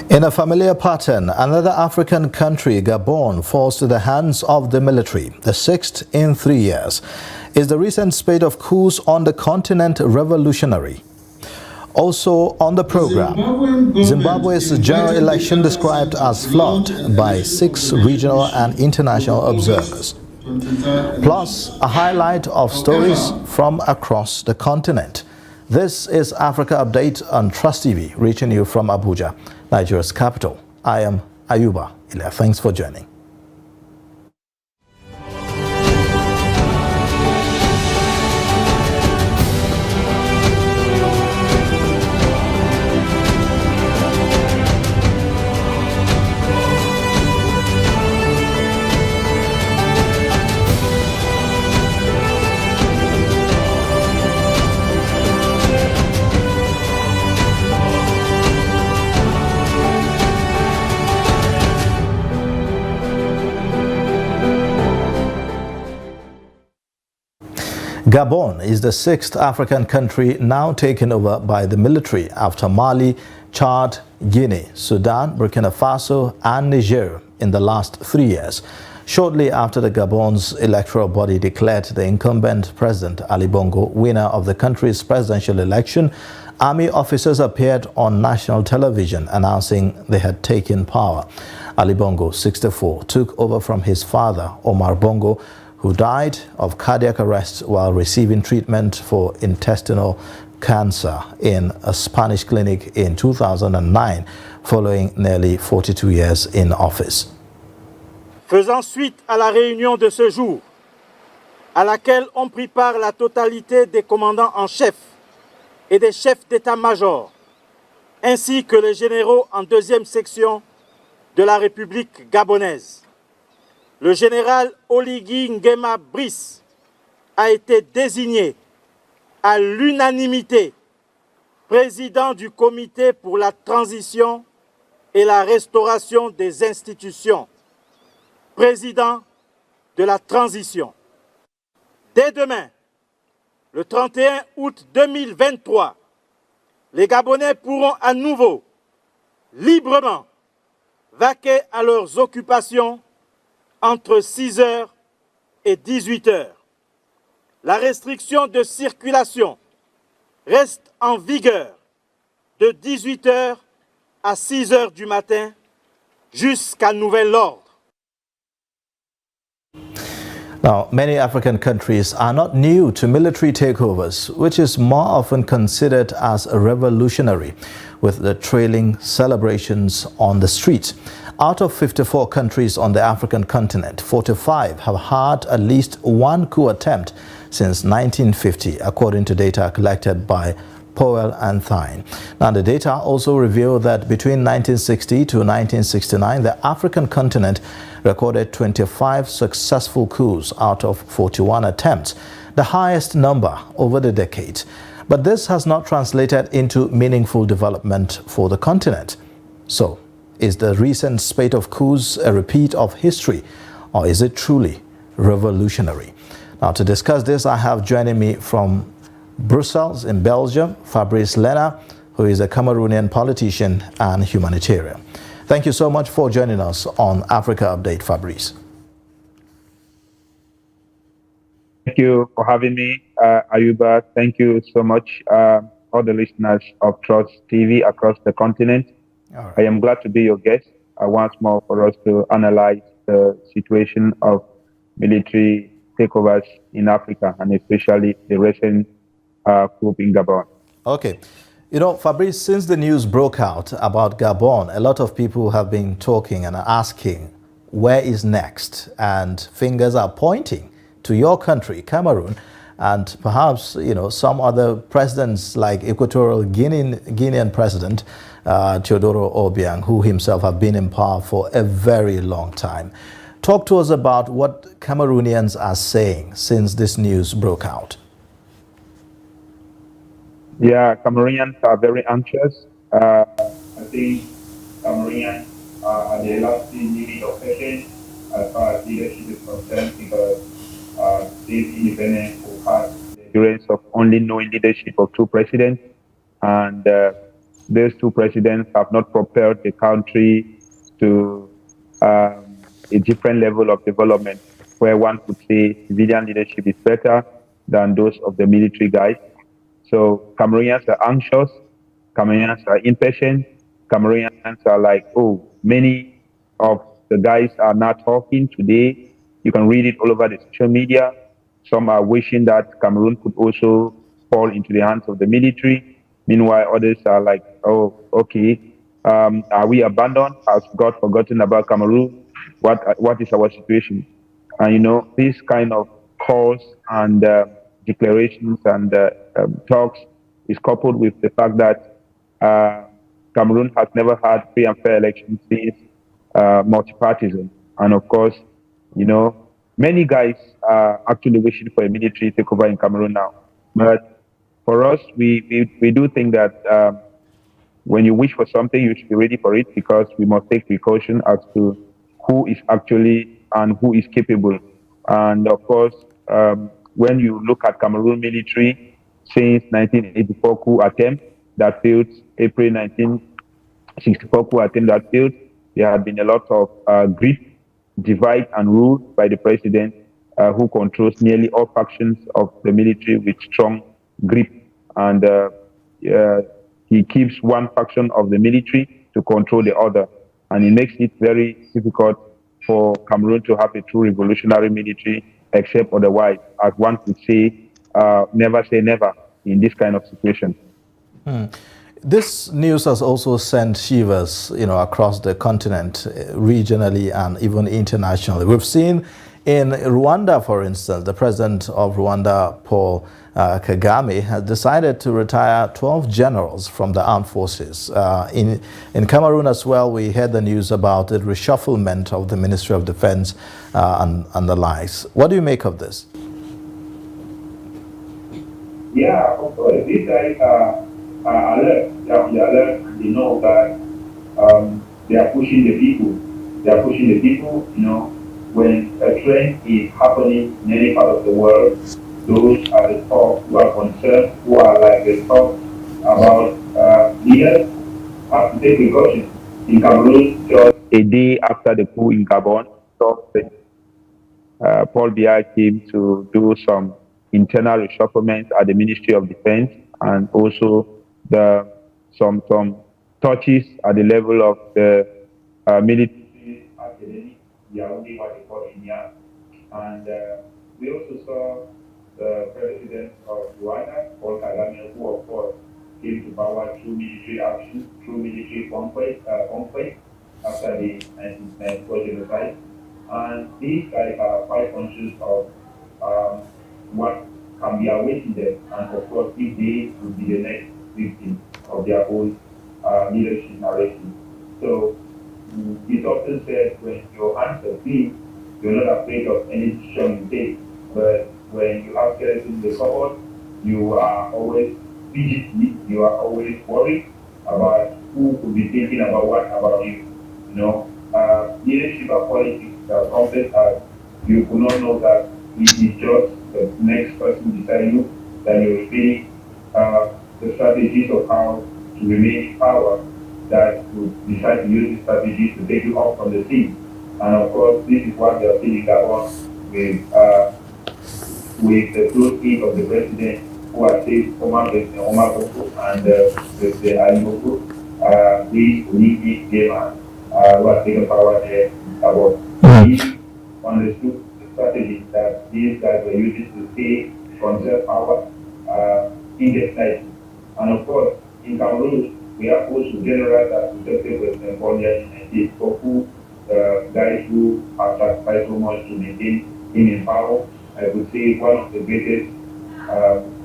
In a familiar pattern, another African country, Gabon, falls to the hands of the military, the sixth in 3 years. Is the recent spate of coups on the continent revolutionary? Also on the program, Zimbabwe's general election described as flawed by 6 regional and international observers. Plus, a highlight of stories from across the continent. This is Africa Update on Trust TV, reaching you from Abuja, Nigeria's capital. I am Ayuba Ile. Thanks for joining. Gabon is the 6th African country now taken over by the military after Mali, Chad, Guinea, Sudan, Burkina Faso and Niger in the last 3 years. Shortly after the Gabon's electoral body declared the incumbent President Ali Bongo winner of the country's presidential election, army officers appeared on national television announcing they had taken power. Ali Bongo, 64, took over from his father, Omar Bongo, who died of cardiac arrest while receiving treatment for intestinal cancer in a Spanish clinic in 2009, following nearly 42 years in office. Faisant suite à la réunion de ce jour, à laquelle ont pris part la totalité des commandants en chef et des chefs d'état-major, ainsi que les généraux en deuxième section de la République gabonaise. Le général Oligui Nguema Brice a été désigné à l'unanimité président du comité pour la transition et la restauration des institutions, président de la transition. Dès demain, le 31 août 2023, les Gabonais pourront à nouveau, librement, vaquer à leurs occupations entre 6 h et 18 h. La restriction de circulation reste en vigueur de 18 h à 6 h du matin jusqu'à nouvel ordre. Now, many African countries are not new to military takeovers, which is more often considered as revolutionary, with the trailing celebrations on the streets. Out of 54 countries on the African continent, 45 have had at least one coup attempt since 1950, according to data collected by Powell and Thine. Now, the data also reveal that between 1960 to 1969, the African continent recorded 25 successful coups out of 41 attempts, the highest number over the decades. But this has not translated into meaningful development for the continent. So, is the recent spate of coups a repeat of history, or is it truly revolutionary? Now, to discuss this, I have joining me from Brussels in Belgium, Fabrice Lena, who is a Cameroonian politician and humanitarian. Thank you so much for joining us on Africa Update, Fabrice. Thank you for having me, Ayuba. Thank you so much, all the listeners of Trust TV across the continent. Right. I am glad to be your guest once more for us to analyze the situation of military takeovers in Africa, and especially the recent coup in Gabon. Okay. You know, Fabrice, since the news broke out about Gabon, a lot of people have been talking and asking, where is next? And fingers are pointing to your country, Cameroon, and perhaps, you know, some other presidents like Equatorial Guinean President Teodoro Obiang, who himself have been in power for a very long time. Talk to us about what Cameroonians are saying since this news broke out. Yeah, Cameroonians are very anxious. I think Cameroonians are the last need of patience as far as leadership is concerned, because this independence will have the endurance of only knowing leadership of two presidents, and those two presidents have not propelled the country to a different level of development, where one could say civilian leadership is better than those of the military guys. So Cameroonians are anxious, Cameroonians are impatient, Cameroonians are like, oh, many of the guys are not talking today. You can read it all over the social media. Some are wishing that Cameroon could also fall into the hands of the military. Meanwhile, others are like, oh, okay, are we abandoned? Has God forgotten about Cameroon? What is our situation? And these kind of calls and declarations and talks is coupled with the fact that uh, Cameroon has never had free and fair elections since multipartism. And of course, many guys are actually wishing for a military takeover in Cameroon now. But for us, we do think that when you wish for something, you should be ready for it, because we must take precaution as to who is actually and who is capable. And of course, when you look at Cameroon military since 1984 coup attempt that failed, April 1964 coup attempt that failed, there had been a lot of grip, divide, and rule by the president, who controls nearly all factions of the military with strong grip. And uh, he keeps one faction of the military to control the other. And it makes it very difficult for Cameroon to have a true revolutionary military, except otherwise, as one could say never in this kind of situation. This news has also sent shivers, across the continent, regionally and even internationally. We've seen in Rwanda, for instance, the president of Rwanda, Paul Kagame, has decided to retire 12 generals from the armed forces. In Cameroon as well, we heard the news about the reshufflement of the Ministry of Defense and the likes. What do you make of this? Yeah, of course, these guys are alert. They are alert, and they know that they are pushing the people. They are pushing the people. When a trend is happening in any part of the world, those are the top who are concerned, who are like the top about leaders, have to take precautions. In Cameroon, just a day after the coup in Gabon, Paul Biya came to do some internal reshufflement at the Ministry of Defense, and also some touches at the level of the military academy, only what they call Inya. And we also saw the president of Rwanda, Paul Kagame, who of course came to power through military action, through military conflict after the 1994 genocide. And these guys are quite conscious of what can be awaiting them, and of course, if they will be the next victim of their own leadership narrative. So it's often said, when your hands are clean, you're not afraid of any decision you take. But when you have skeletons in the cupboard, you are always fidgety, you are always worried about who could be thinking about what about you. Leadership and politics are complex, as you could not know that it is just the next person beside you that you're repeating the strategies of how to remain in power, that would decide to use these strategies to take you off from the scene. And of course, this is what they are seeing in Gabon with the close aid of the president, who has saved Omar Bongo and the Ali Bongo, these Olympic Gamer, who has taken power there in Gabon. He understood the strategy that these guys were using to stay, conserve power indefinitely. And of course, in Cameroon, we have also generals that protected President Paul Biya, who guys who have sacrificed so much to maintain him in power. I would say one of the greatest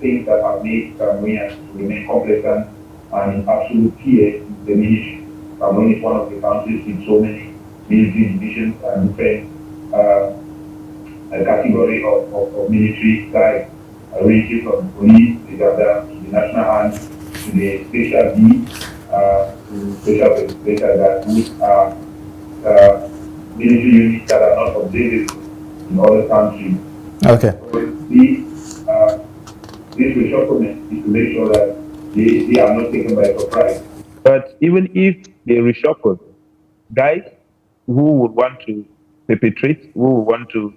things that have made Cameroonians to remain complacent and in absolute fear is the military. Cameroon is one of the countries with so many military divisions and different category of military guys, ranging from police, to the national army, to the special B, to special that which are military units that are not observable in other countries. Okay. So this reshufflement is to make sure that they are not taken by surprise. But even if they reshuffle, guys who would want to perpetrate, who would want to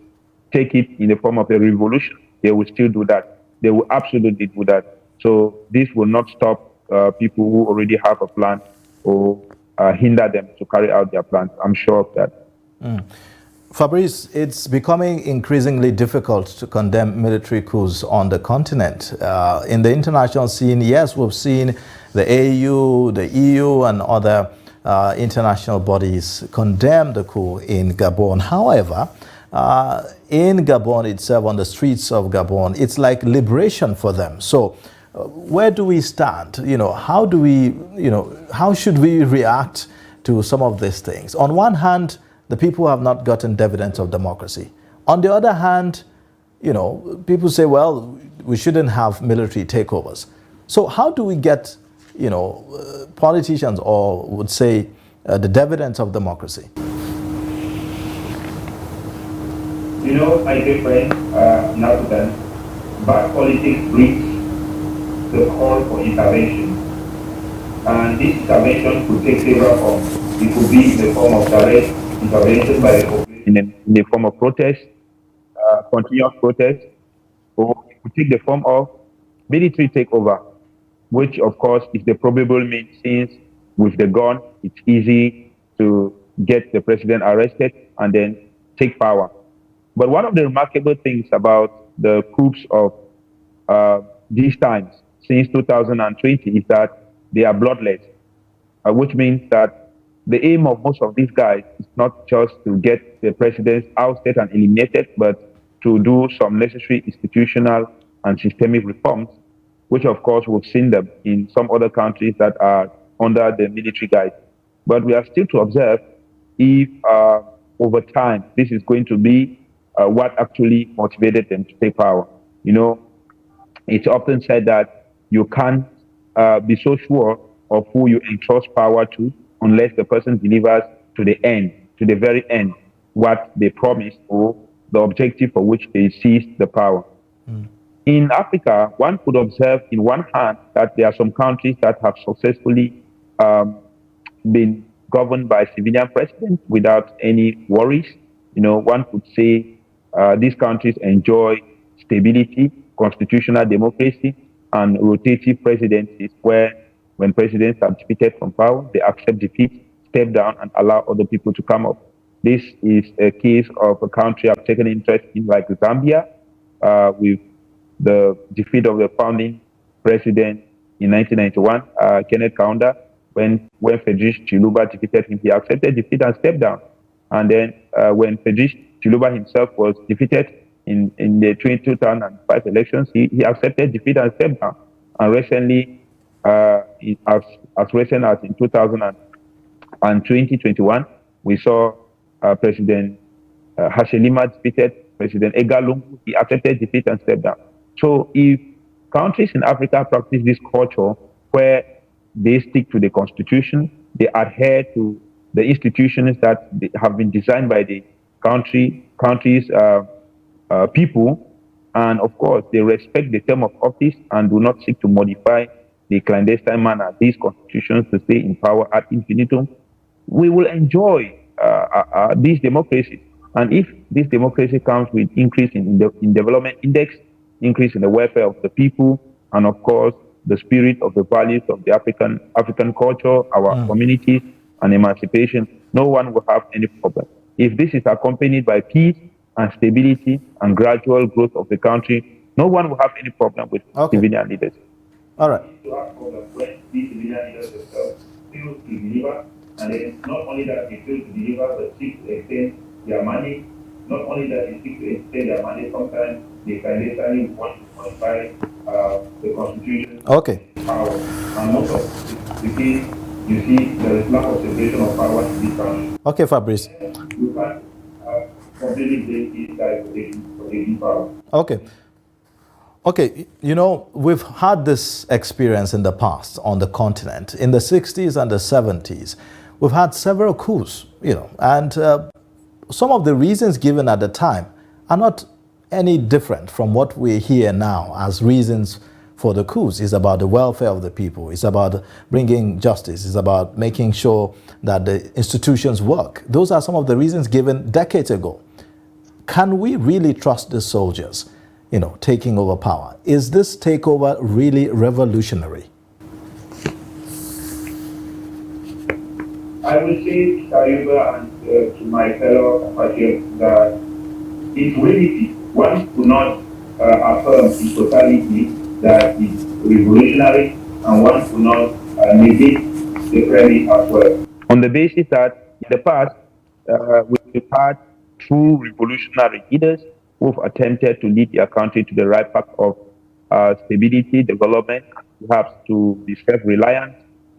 take it in the form of a revolution, they will still do that. They will absolutely do that. So this will not stop people who already have a plan or hinder them to carry out their plans. I'm sure of that. Fabrice, it's becoming increasingly difficult to condemn military coups on the continent. In the international scene, yes, we've seen the AU, the EU, and other international bodies condemn the coup in Gabon. However, in Gabon itself, on the streets of Gabon, it's like liberation for them. So where do we stand? How do we, how should we react to some of these things? On one hand, the people have not gotten dividends of democracy. On the other hand, people say, well, we shouldn't have military takeovers. So how do we get, politicians or would say the dividends of democracy? My dear friend, in Africa, bad politics breeds the call for intervention. And this intervention could take several forms. It could be in the form of direct intervention by the population, in the form of protest, continuous protest, or it could take the form of military takeover, which of course is the probable means, since with the gun, it's easy to get the president arrested and then take power. But one of the remarkable things about the coups of these times, since 2020, is that they are bloodless, which means that the aim of most of these guys is not just to get the president ousted and eliminated, but to do some necessary institutional and systemic reforms, which of course we've seen them in some other countries that are under the military guide. But we are still to observe if over time this is going to be what actually motivated them to take power. It's often said that you can't be so sure of who you entrust power to unless the person delivers to the end, to the very end, what they promised or the objective for which they seized the power. In Africa, one could observe in one hand that there are some countries that have successfully been governed by civilian presidents without any worries. One could say these countries enjoy stability, constitutional democracy, and rotative presidencies where when presidents are defeated from power, they accept defeat, step down, and allow other people to come up. This is a case of a country I've taken interest in, like Zambia, with the defeat of the founding president in 1991, Kenneth Kaunda. When Fedric Chiluba defeated him, he accepted defeat and stepped down. And then when Fedric Chiluba himself was defeated in the 2005 elections, he accepted defeat and stepped down. And recently, as recent as in 2021, we saw President Hashelima defeated President Edgar Lungu. He accepted defeat and stepped down. So if countries in Africa practice this culture where they stick to the constitution, they adhere to the institutions that have been designed by the country's people, and of course they respect the term of office and do not seek to modify the clandestine manner these constitutions to stay in power ad infinitum, we will enjoy this democracy. And if this democracy comes with increase in development index, increase in the welfare of the people, and of course the spirit of the values of the African culture, our communities, and emancipation, no one will have any problem. If this is accompanied by peace and stability and gradual growth of the country, no one will have any problem with civilian leaders. All right. To have problems when these civilian leaders themselves fail to deliver, and then not only that they fail to deliver, but seek to extend their money. Not only that they seek to extend their money, sometimes they can literally want to modify the constitution. Power. And most of the case, you see there is lack of separation of power in this country. Fabrice. You can't completely blame these guys for taking power. We've had this experience in the past on the continent. In the 60s and the 70s, we've had several coups, and some of the reasons given at the time are not any different from what we hear now as reasons for the coups. It's about the welfare of the people. It's about bringing justice. It's about making sure that the institutions work. Those are some of the reasons given decades ago. Can we really trust the soldiers, taking over power? Is this takeover really revolutionary? I would say, Ayuba, and to my fellow compatriots, that in reality, one could not affirm in totality that it's revolutionary, and one could not negate the premise as well. On the basis that in the past, we've had true revolutionary leaders who've attempted to lead their country to the right path of stability, development, perhaps to be self-reliant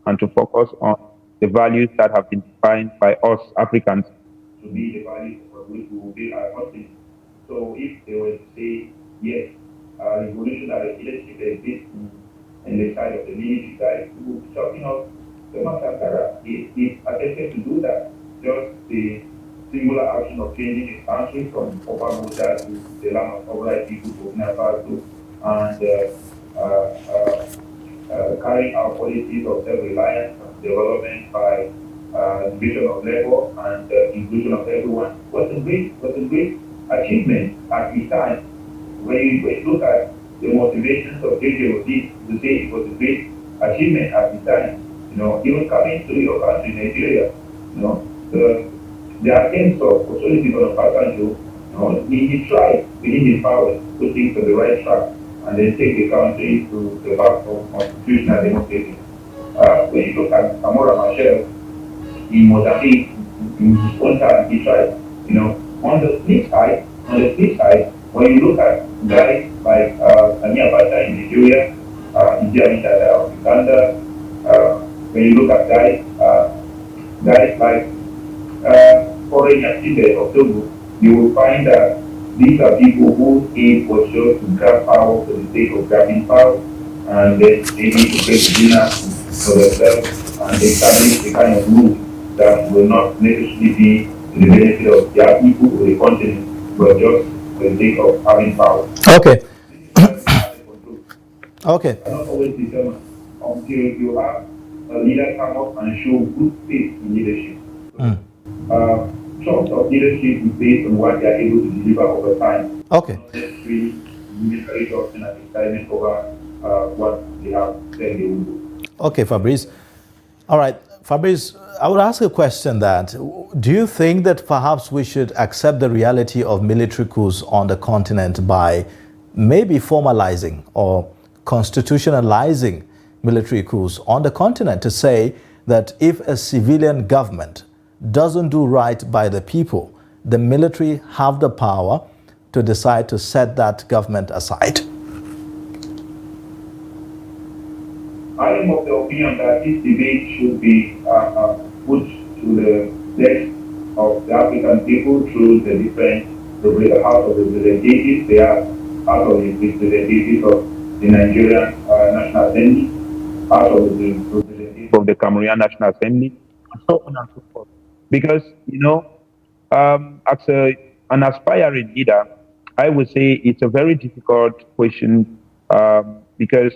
and to focus on the values that have been defined by us Africans to be the values for which we will build our country. So if they were to say, yes, revolutionary leadership exists in the side of the military side, we will be talking of the Massacre. It attempted to do that. Just the singular action of changing his country from Papa Buddha to the land of Obra people to Burkina Faso, and carrying out policies of self-reliance and development by division of labor and inclusion of everyone was a great achievement at the time. When you look at the motivations of JJ to say it was a great achievement at the time, even coming to your country, Nigeria, the attempts of Osolibi Onabasanjo, he tried within his power to put things on the right track and then take the country to the path of constitutional democracy. When you look at Samora Machel in Mozambique, in his own time, he tried. On the flip side, when you look at guys like Sani Abacha in Nigeria, Idi Amin Dada of Uganda, when you look at guys like Foreign Activity of Togo, you will find that these are people who aim for sure to grab power for the sake of grabbing power, and then maybe to create a dinner for themselves and establish the kind of rule that will not necessarily be to the benefit of their people or the continent, but just for the sake of having power. Okay. Okay. Cannot always determine until you have a leader come up and show good faith in leadership. Trust of leadership is based on what they are able to deliver over time. Okay. Not necessarily military doctrine and excitement over what they have said they will do. Okay, Fabrice. All right, Fabrice, I would ask a question that, do you think that perhaps we should accept the reality of military coups on the continent by maybe formalizing or constitutionalizing military coups on the continent, to say that if a civilian government doesn't do right by the people, the military have the power to decide to set that government aside? I am of the opinion that this debate should be put to the desk of the African people through the different House of Representatives. They are House of Representatives of the Nigerian National Assembly, House of Representatives of the Cameroonian National Assembly, and so on and so forth. Because, as an aspiring leader, I would say it's a very difficult question because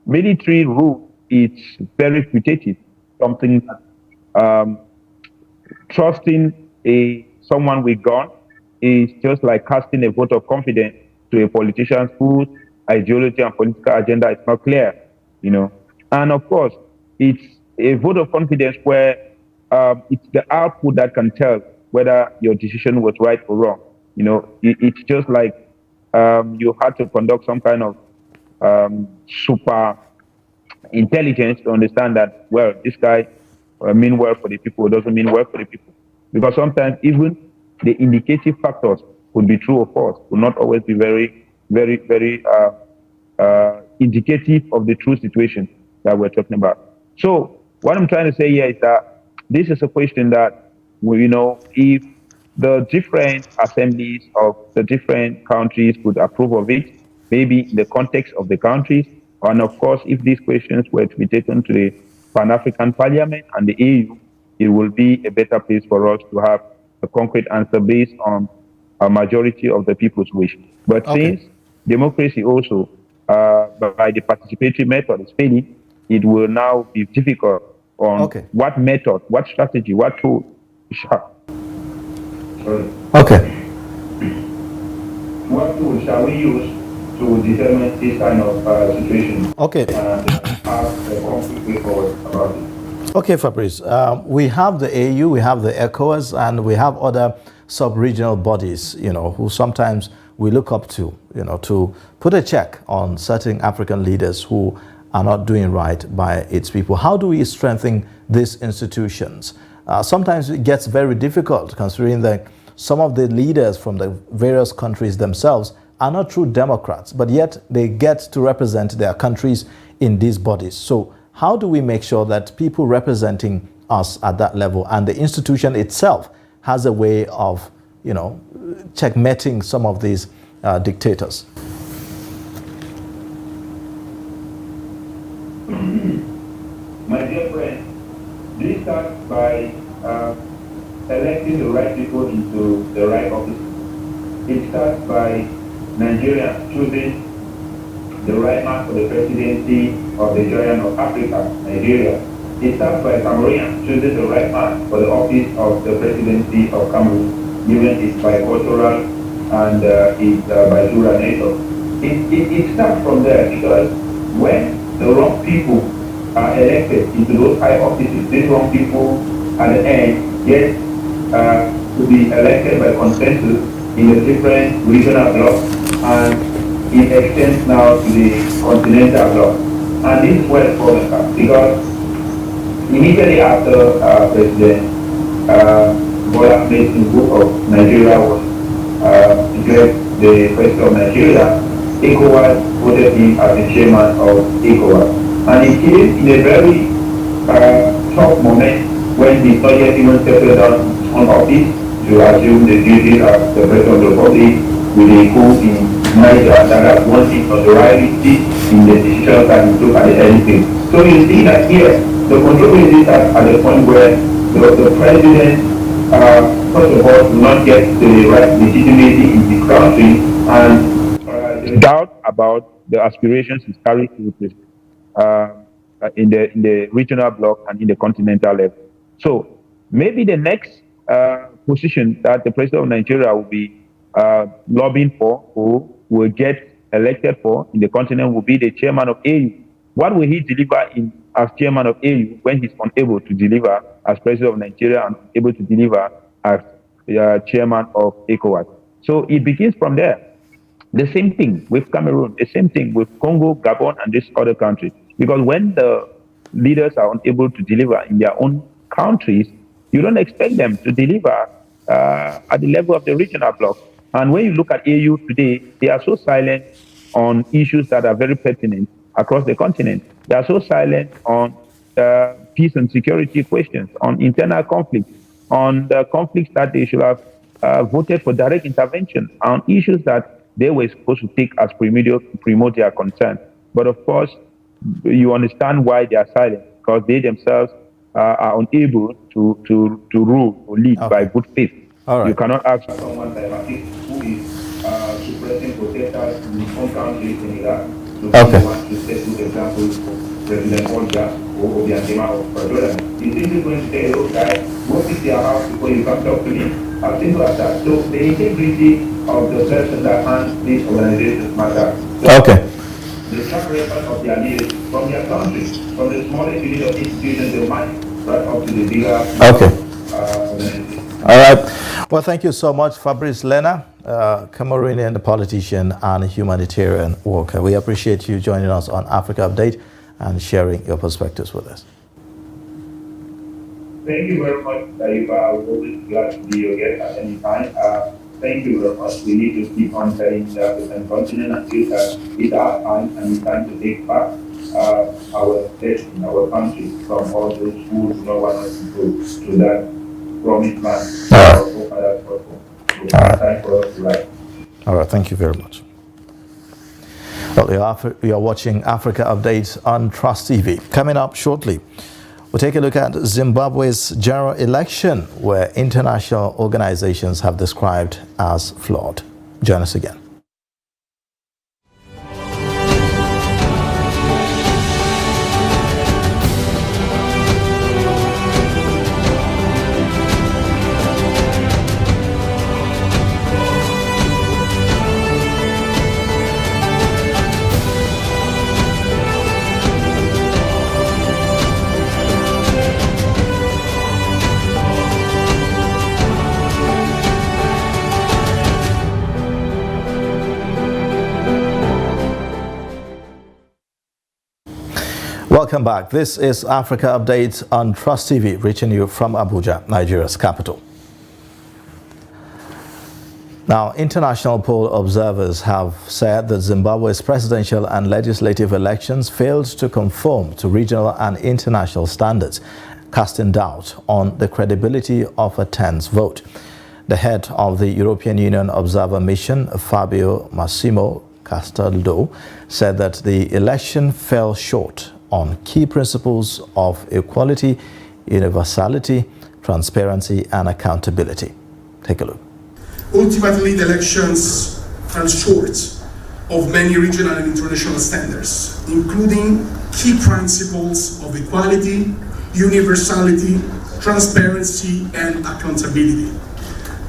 military rule is very putative, something that trusting someone with gun is just like casting a vote of confidence to a politician whose ideology and political agenda is not clear, And of course, it's a vote of confidence where it's the output that can tell whether your decision was right or wrong. It's just like you had to conduct some kind of super intelligence to understand that, well, this guy mean well for the people or doesn't mean well for the people. Because sometimes even the indicative factors could be true or false, will not always be very, very, very indicative of the true situation that we're talking about. So what I'm trying to say here is that this is a question that, if the different assemblies of the different countries could approve of it, maybe in the context of the countries, and of course, if these questions were to be taken to the Pan-African Parliament and the EU, it will be a better place for us to have a concrete answer based on a majority of the people's wish. But since democracy also by the participatory method is failing, it will now be difficult on what method, what strategy, what tool. Okay. What tool shall we use to determine this kind of situation? Okay. And have a concrete way forward about it. Okay, Fabrice. We have the AU, we have the ECOWAS, and we have other sub-regional bodies, who sometimes we look up to, to put a check on certain African leaders who are not doing right by its people. How do we strengthen these institutions? Sometimes it gets very difficult considering that some of the leaders from the various countries themselves are not true democrats, but yet they get to represent their countries in these bodies. So how do we make sure that people representing us at that level and the institution itself has a way of, checkmating some of these dictators? My dear friend, this starts by electing the right people into the right office. It starts by Nigeria choosing the right man for the presidency of the giant of Africa, Nigeria. It starts by Cameroon choosing the right man for the office of the presidency of Cameroon, given its bicultural and its bilateral nature. It starts from there because when the wrong people are elected into those high offices, these wrong people at the end get to be elected by consensus in the different regional blocks, and it extends now to the continental bloc. And this is where the problem comes, because immediately after President Bola Ahmed Tinubu of Nigeria was declared the president of Nigeria, ECOWAS voted him as the chairman of ECOWAS. And it came in a very tough moment when the not yet even settled down on office to assume the duties as the president of the republic with a coup in Niger that has one thing notoriety in the decisions that he took at the early stage. So you see that here, the controversy is at the point where the president, first of all, do not get the right legitimacy in the country, and the doubt about the aspirations he's carried to in the regional bloc and in the continental level. So maybe the next position that the president of Nigeria will be lobbying for, or will get elected for in the continent, will be the chairman of AU. What will he deliver as chairman of AU when he's unable to deliver as president of Nigeria and able to deliver as chairman of ECOWAS? So it begins from there. The same thing with Cameroon, the same thing with Congo, Gabon, and these other countries. Because when the leaders are unable to deliver in their own countries, you don't expect them to deliver at the level of the regional bloc. And when you look at AU today, they are so silent on issues that are very pertinent across the continent. They are so silent on peace and security questions, on internal conflicts, on the conflicts that they should have voted for direct intervention, on issues that they were supposed to take as primordial concern. But of course, you understand why they are silent, because they themselves are unable to rule or lead by good faith. Right. You cannot ask someone like Matisse, who is suppressing protesters in his own country, Senegal, to be the one to set good examples for President Olga or Obiangema or Jordan. He's simply going to say, "Look, guys, go fix your house before you come talk to me." As simple as that. So the integrity of the person that hands these organizations matter. So the track record of their leaders from their country, from the smallest unit of institutions they might, right up to the bigger organizations. All right. Well, thank you so much, Fabrice Lena, Cameroonian politician and humanitarian worker. We appreciate you joining us on Africa Update and sharing your perspectives with us. Thank you very much, Daiba. I was always glad to be your guest at any time. Thank you very much. We need to keep on telling the African continent until it's our time, and it's time to take back our destiny, our country, from all those who do not want us to go to that promised land. Time for us to write. All right. Thank you very much. Well, you're watching Africa Update on Trust TV. Coming up shortly, we'll take a look at Zimbabwe's general election, where international organizations have described as flawed. Join us again. Welcome back. This is Africa Update on Trust TV, reaching you from Abuja, Nigeria's capital. Now, international poll observers have said that Zimbabwe's presidential and legislative elections failed to conform to regional and international standards, casting doubt on the credibility of a tense vote. The head of the European Union Observer Mission, Fabio Massimo Castaldo, said that the election fell short on key principles of equality, universality, transparency, and accountability. Take a look. Ultimately, the elections fell short of many regional and international standards, including key principles of equality, universality, transparency, and accountability.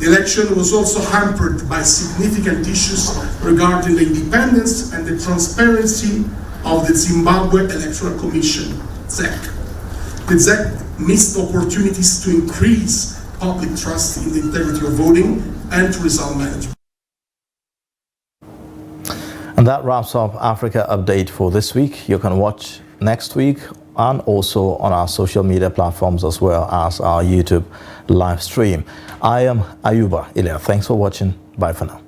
The election was also hampered by significant issues regarding the independence and the transparency of the Zimbabwe Electoral Commission, ZEC. The ZEC missed opportunities to increase public trust in the integrity of voting and to result management. And that wraps up Africa Update for this week. You can watch next week and also on our social media platforms as well as our YouTube live stream. I am Ayuba Ilya. Thanks for watching. Bye for now.